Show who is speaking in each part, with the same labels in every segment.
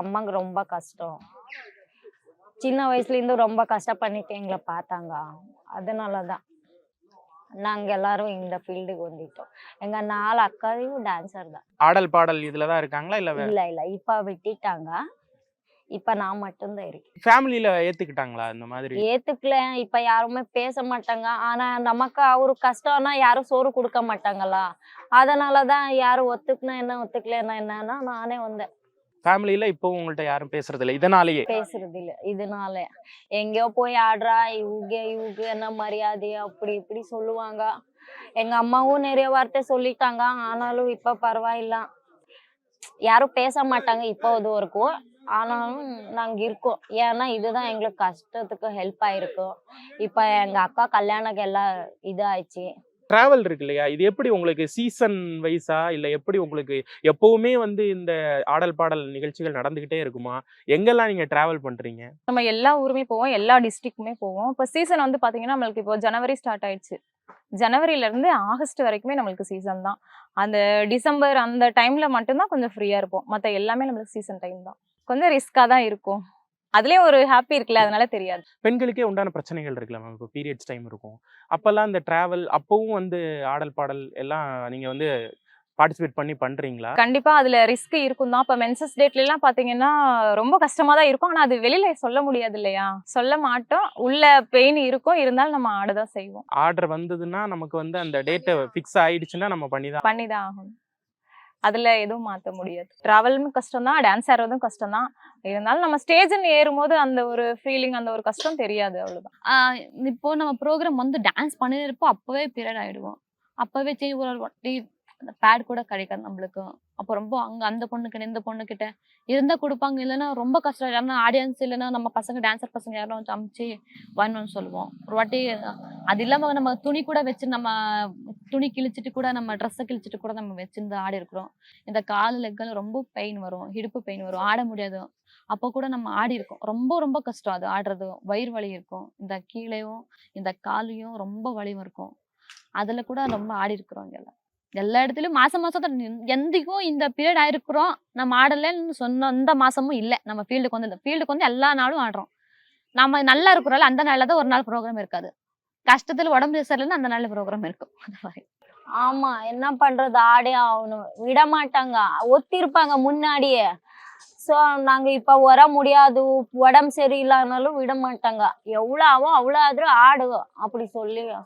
Speaker 1: அம்மாக்கு ரொம்ப கஷ்டம். சின்ன வயசுலேருந்து ரொம்ப கஷ்டப்பட்டுட்டு எங்கள பார்த்தாங்க. அதனால தான் நாங்க எல்லாரும் இந்த ஃபீல்டுக்கு வந்துட்டோம். எங்க 4 அக்காவும் டான்ஸர் தான்.
Speaker 2: ஆடல் பாடல் இதுல தான் இருக்காங்களா இல்ல
Speaker 1: இல்ல. இப்ப விட்டுட்டாங்க. இப்ப நான் மட்டும் தான் இருக்கேன்.
Speaker 2: ஃபேமிலில ஏத்துக்கிட்டாங்களா இந்த மாதிரி?
Speaker 1: ஏத்துக்கல. இப்ப யாருமே பேச மாட்டாங்க. ஆனா நமக்கு ஒரு கஷ்டம்னா யாரும் சோறு குடுக்க மாட்டாங்களா? அதனால தான் யாரும் ஒத்துக்குனா என்ன, ஒத்துக்கலன்னா என்னன்னா நானே வந்தேன்.
Speaker 2: ஃபேமிலில இப்பவும் உங்கள்ட்ட யாரும் பேசுறது இல்ல. இதனாலேயே.
Speaker 1: பேசுறதில்ல. இதனால எங்கேயோ போய் ஆடுறா, இவங்க என்ன மரியாதை அப்படி இப்படி சொல்லுவாங்க. எங்க அம்மாவும் நிறைய வார்த்தை சொல்லிட்டாங்க. ஆனாலும் இப்ப பரவாயில்ல. யாரும் பேச மாட்டாங்க இப்போ இது வரைக்கும். ஆனாலும் நாங்க இருக்கோம். ஏன்னா இதுதான் எங்களுக்கு கஷ்டத்துக்கு ஹெல்ப் ஆயிருக்கும். இப்ப எங்க அக்கா கல்யாணம் எல்லாம் இதாயிடுச்சு.
Speaker 2: டிராவல் இருக்கு இல்லையா? இது எப்படி உங்களுக்கு சீசன் வைஸா இல்ல எப்படி உங்களுக்கு எப்பவுமே வந்து இந்த ஆடல் பாடல் நிகழ்ச்சிகள் நடந்துகிட்டே இருக்குமா? எங்கெல்லாம் நீங்க டிராவல் பண்றீங்க?
Speaker 3: நம்ம எல்லா ஊருமே போவோம். எல்லா டிஸ்ட்ரிக்ட்டுமே போவோம். இப்போ சீசன் வந்து பார்த்தீங்கன்னா, நம்மளுக்கு இப்போ ஜனவரி ஸ்டார்ட் ஆயிடுச்சு. ஜனவரியிலருந்து ஆகஸ்ட் வரைக்குமே நம்மளுக்கு சீசன் தான். அந்த டிசம்பர் அந்த டைம்ல மட்டும் தான் கொஞ்சம் ஃப்ரீயா இருப்போம். மத்த எல்லாமே நம்மளுக்கு சீசன் டைம் தான். கொஞ்சம் ரிஸ்க்கா தான் இருக்கும். அதுலயும் ஒரு ஹாப்பி இருக்குல்ல, அதனால தெரியாது.
Speaker 2: பெண்களுக்கே உண்டான பிரச்சனைகள் இருக்குல்ல மேம். இப்போ பீரியட்ஸ் டைம் இருக்கும். அப்பல்லாம் இந்த டிராவல் அப்பவும் வந்து ஆடல் பாடல் எல்லாம் நீங்க வந்து பார்ட்டிசிபேட் பண்ணி பண்றீங்களா?
Speaker 3: கண்டிப்பா அதுல ரிஸ்க் இருக்கும் தான். இப்ப மென்சஸ் டேட்லலாம் பார்த்தீங்கன்னா, ரொம்ப கஷ்டமா தான் இருக்கும். ஆனா அது வெளியில சொல்ல முடியாது இல்லையா? சொல்ல மாட்டோம். உள்ள பெயின் இருக்கும். இருந்தாலும் நம்ம ஆட தான் செய்வோம்.
Speaker 2: ஆர்டர் வந்ததுன்னா நமக்கு வந்து அந்த டேட் ஃபிக்ஸ் ஆயிடுச்சுன்னா நம்ம பண்ணி
Speaker 3: தான் ஆகணும். அதுல எதுவும் மாத்த முடியாது. டிராவலும் கஷ்டம் தான், டான்ஸ் ஆடுறதும் கஷ்டம் தான். இருந்தாலும் நம்ம ஸ்டேஜ்ன்னு ஏறும்போது அந்த ஒரு ஃபீலிங், அந்த ஒரு கஷ்டம் தெரியாது அவ்வளவுதான்.
Speaker 4: இப்போ நம்ம ப்ரோகிராம் வந்து டான்ஸ் பண்ணிருப்போ அப்பவே பீரியட் ஆயிடுவோம். அப்பவே சரி ஒரு வாட்டி அந்த பேட் கூட கிடைக்காது நம்மளுக்கு. அப்போ ரொம்ப அங்க அந்த பொண்ணுகிட்ட இந்த பொண்ணுகிட்ட இருந்தா கொடுப்பாங்க. இல்லைன்னா ரொம்ப கஷ்டம். யாருன்னா ஆடியன்ஸ் இல்லைன்னா நம்ம பசங்க டான்சர் பசங்க யாரும் வந்து அமுச்சு வரணும்னு சொல்லுவோம். ஒரு வாட்டி அது இல்லாம நம்ம துணி கூட வச்சு நம்ம துணி கிழிச்சிட்டு கூட நம்ம ட்ரெஸ்ஸை கிழிச்சிட்டு கூட நம்ம வச்சிருந்து ஆடி இருக்கிறோம். இந்த கால் லெக்கில் ரொம்ப பெயின் வரும், இடுப்பு பெயின் வரும், ஆட முடியாது. அப்போ கூட நம்ம ஆடி இருக்கோம். ரொம்ப ரொம்ப கஷ்டம் அது ஆடுறது. வயிறு வலி இருக்கும். இந்த கீழேயும் இந்த காலையும் ரொம்ப வலியும் இருக்கும். அதுல கூட ரொம்ப ஆடி இருக்கிறோம் இங்கெல்லாம். எல்லா இடத்துலயும் மாசம் எந்திக்கும் இந்த பீரியட் ஆயிருக்கிறோம். நம்ம ஆடலன்னு சொன்ன எந்த மாசமும் இல்லை. நம்ம ஃபீல்டுக்கு வந்து எல்லா நாளும் ஆடுறோம். நம்ம நல்லா இருக்கிறோம்ல, அந்த நாள்ல தான் ஒரு நாள் ப்ரோக்ராம் இருக்காது. கஷ்டத்துல உடம்பு சரியில்லைன்னா அந்த நாள்ல ப்ரோக்ராம் இருக்கும். அந்த மாதிரி.
Speaker 1: ஆமா, என்ன பண்றது? ஆடே ஆகணும். விட மாட்டாங்க. ஒத்திருப்பாங்க முன்னாடியே. சோ நாங்க இப்ப வர முடியாது, உடம்பு சரியில்லைனாலும் விட மாட்டாங்க. எவ்வளவு ஆகும் அவ்வளவு ஆದ್ರೂ ஆடு அப்படி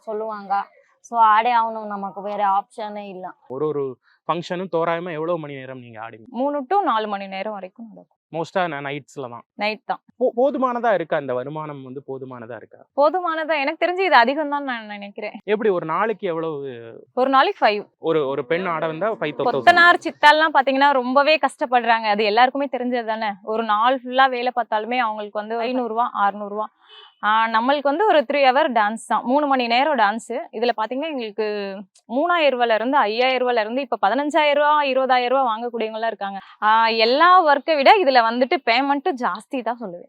Speaker 1: சொல்லுவாங்க. சோ ஆடே ஆகணும். நமக்கு வேற ஆப்ஷனே இல்ல.
Speaker 2: ஒரு ஃபங்க்ஷனும் தோராயமா எவ்வளவு மணி நேரம் நீங்க ஆடுவீங்க?
Speaker 3: 3 to 4 மணி நேரம் வரைக்கும் நடக்கும்.
Speaker 2: மோஸ்டா நைட்ஸ்ல தான்.
Speaker 3: நைட் தான்.
Speaker 2: போதுமானதா இருக்கா? அந்த வருமானம் வந்து போதுமானதா இருக்கா?
Speaker 3: போதுமானதா எனக்கு தெரிஞ்சு இது அதிகம் தான் நான் நினைக்கிறேன்.
Speaker 2: எப்படி ஒரு நாளைக்கு எவ்வளவு?
Speaker 3: ஒரு நாளைக்கு 5.
Speaker 2: ஒரு பெண் ஆட வந்தா 5000.
Speaker 3: கொத்தனார் சித்தால்லாம் பாத்தீங்கன்னா ரொம்பவே கஷ்டப்படுறாங்க. அது எல்லாருக்குமே தெரிஞ்சது தானே. ஒரு நாள் ஃபுல்லா வேலை பார்த்தாலுமே அவங்களுக்கு வந்து 500 ரூபா 600 ரூபா. நம்மளுக்கு வந்து ஒரு 3 ஹவர் டான்ஸ் தான். 3 மணி நேரம் டான்ஸ். இதுல பாத்தீங்கன்னா எங்களுக்கு 3000 ரூபாயில இருந்து 5000 ரூபாயில இருந்து இப்ப 15000 ரூபா 20000 ரூபா வாங்கக்கூடியவங்க எல்லாம் இருக்காங்க. எல்லா ஒர்க்கை விட இதுல வந்துட்டு பேமெண்ட் ஜாஸ்தி தான் சொல்லுவேன்.